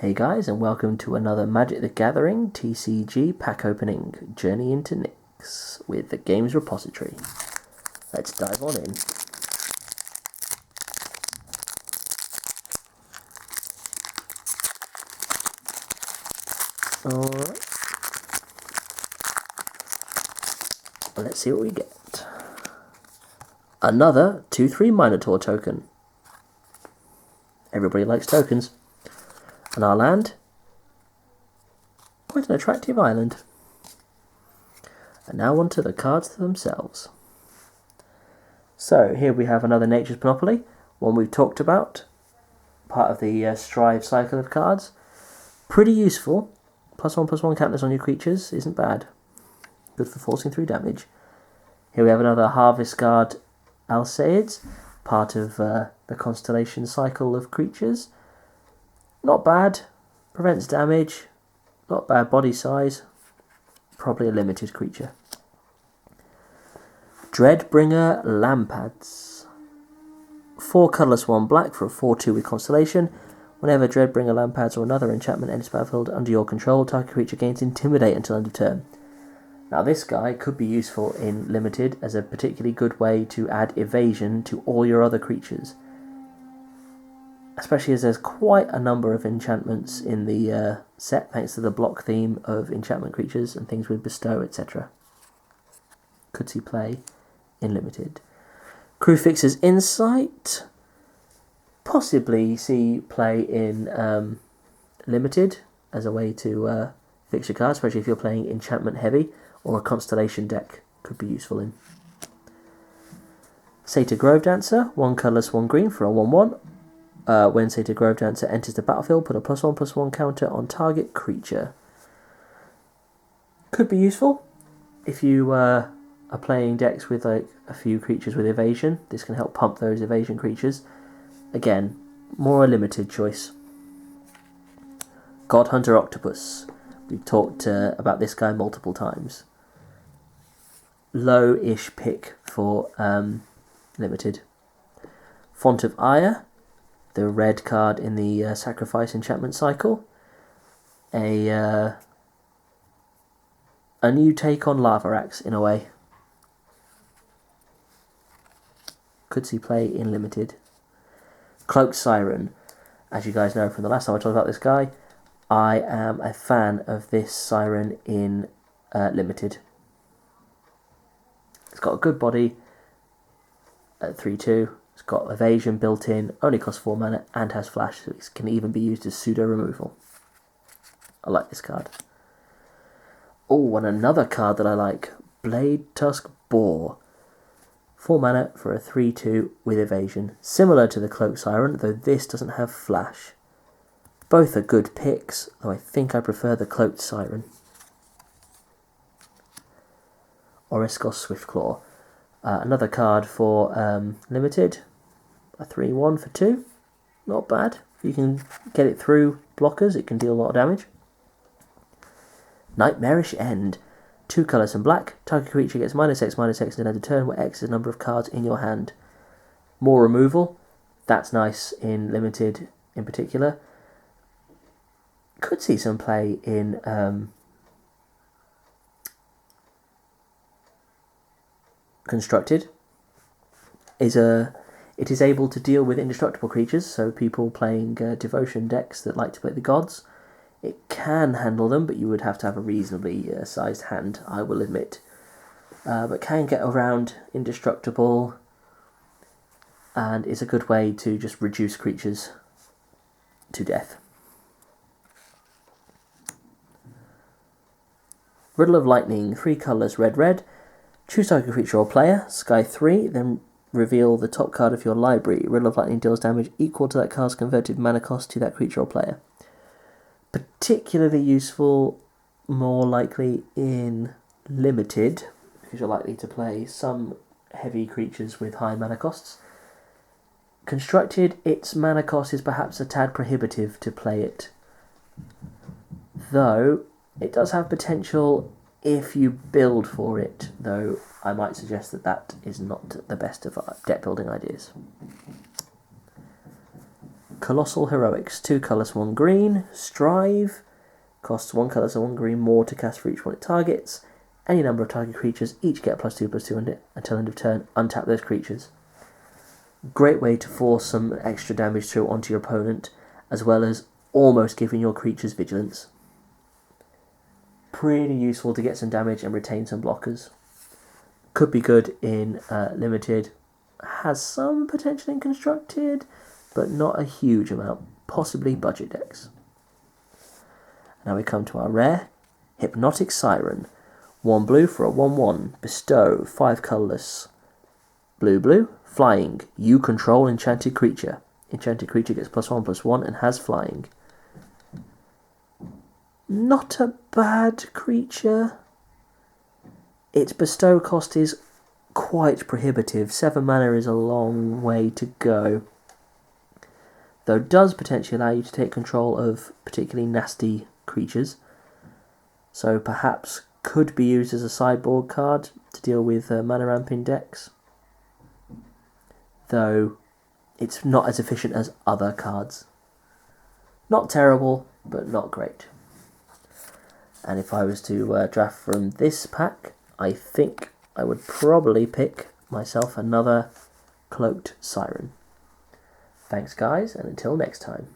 Hey guys, and welcome to another Magic the Gathering TCG pack opening Journey into Nyx with the Games Repository. Let's dive on in. Alright. Let's see what we get. Another 2/3 Minotaur token. Everybody likes tokens. And our land, quite an attractive island. And now on to the cards themselves. So here we have another Nature's Monopoly, one we've talked about, part of the Strive cycle of cards. Pretty useful. +1/+1 counters on your creatures isn't bad. Good for forcing through damage. Here we have another Harvest Guard Alcaides, part of the Constellation cycle of creatures. Not bad, prevents damage, not bad body size, probably a limited creature. Dreadbringer Lampads. 4 colourless, 1 black for a 4/2 with Constellation. Whenever Dreadbringer Lampads or another enchantment enters the battlefield under your control, target creature gains Intimidate until end of turn. Now this guy could be useful in Limited as a particularly good way to add evasion to all your other creatures. Especially as there's quite a number of enchantments in the set, thanks to the block theme of enchantment creatures and things with bestow, etc. Could see play in Limited. Crewfix's Insight. Possibly see play in Limited as a way to fix your cards, especially if you're playing enchantment heavy, or a Constellation deck could be useful in. Satyr Grove Dancer. 1 colourless, 1 green for a 1/1. When Satyr Grove Dancer enters the battlefield, put a +1/+1 counter on target creature. Could be useful if you are playing decks with like a few creatures with evasion. This can help pump those evasion creatures. Again, more a limited choice. God Hunter Octopus. We've talked about this guy multiple times. Low-ish pick for Limited. Font of Ire. The red card in the Sacrifice enchantment cycle. A new take on Lava Axe in a way. Could see play in Limited. Cloaked Siren. As you guys know from the last time I talked about this guy, I am a fan of this Siren in Limited. It's got a good body at 3/2. It's got evasion built in, only costs 4 mana, and has flash, so it can even be used as pseudo removal. I like this card. Oh, and another card that I like, Blade Tusk Boar. 4 mana for a 3/2 with evasion. Similar to the Cloak Siren, though this doesn't have flash. Both are good picks, though I think I prefer the Cloaked Siren. Oriskos Swiftclaw. Another card for Limited, a 3/1 for 2, not bad. If you can get it through blockers, it can deal a lot of damage. Nightmarish End, 2 colours and black, target creature gets -X/-X at end of turn, where X is the number of cards in your hand. More removal, that's nice in Limited in particular. Could see some play in Constructed. It is able to deal with indestructible creatures, so people playing devotion decks that like to play the gods, it can handle them, but you would have to have a reasonably sized hand, I will admit. But can get around indestructible, and is a good way to just reduce creatures to death. Riddle of Lightning, 3 colours, red. Choose target creature or player, Sky 3, then reveal the top card of your library. Riddle of Lightning deals damage equal to that card's converted mana cost to that creature or player. Particularly useful, more likely in Limited, because you're likely to play some heavy creatures with high mana costs. Constructed, its mana cost is perhaps a tad prohibitive to play it, though it does have potential if you build for it, though I might suggest that that is not the best of deck building ideas. Colossal Heroics, 2 colours, 1 green. Strive, costs 1 colour, so 1 green more to cast for each one it targets. Any number of target creatures each get +2/+2 on it until end of turn. Untap those creatures. Great way to force some extra damage through onto your opponent, as well as almost giving your creatures vigilance. Pretty useful to get some damage and retain some blockers. Could be good in limited. Has some potential in constructed, but not a huge amount. Possibly budget decks. Now we come to our rare, Hypnotic Siren. 1 blue for a 1/1. Bestow, 5 colourless. Blue, flying. You control enchanted creature. Enchanted creature gets +1/+1 and has flying. Not a bad creature. Its bestow cost is quite prohibitive. 7 mana is a long way to go. Though it does potentially allow you to take control of particularly nasty creatures. So perhaps could be used as a sideboard card to deal with mana ramping decks. Though it's not as efficient as other cards. Not terrible, but not great. And if I was to draft from this pack, I think I would probably pick myself another Cloaked Siren. Thanks guys, and until next time.